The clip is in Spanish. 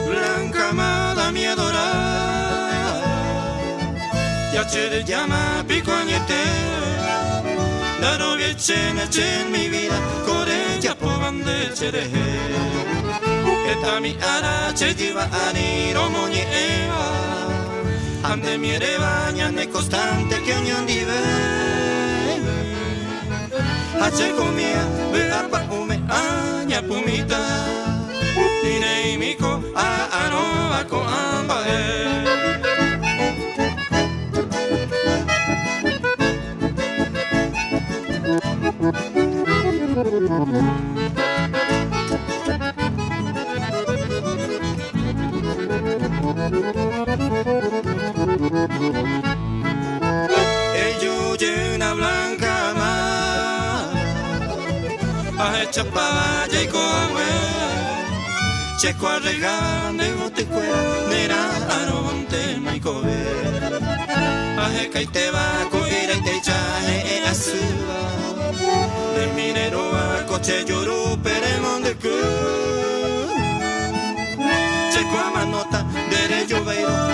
Blanca amada mi adorada, ya te llama picoñete, la novia en mi vida, corella poban de chereje. Esta mi ara che lleva aniro moñeva, ande mi erebaña ne constante que unión dive. Hache comía, vea pa ume aña pumita, dine miko a ano a ko ambae. Ello llena blanca mar, a hecha pa y come, checo a regar de bote cuera, nera aronte mai cobe, a heca y te va a coger y te chaje a suba, de minero a coche lloro peremon de cu, checo a manota de yo veiro.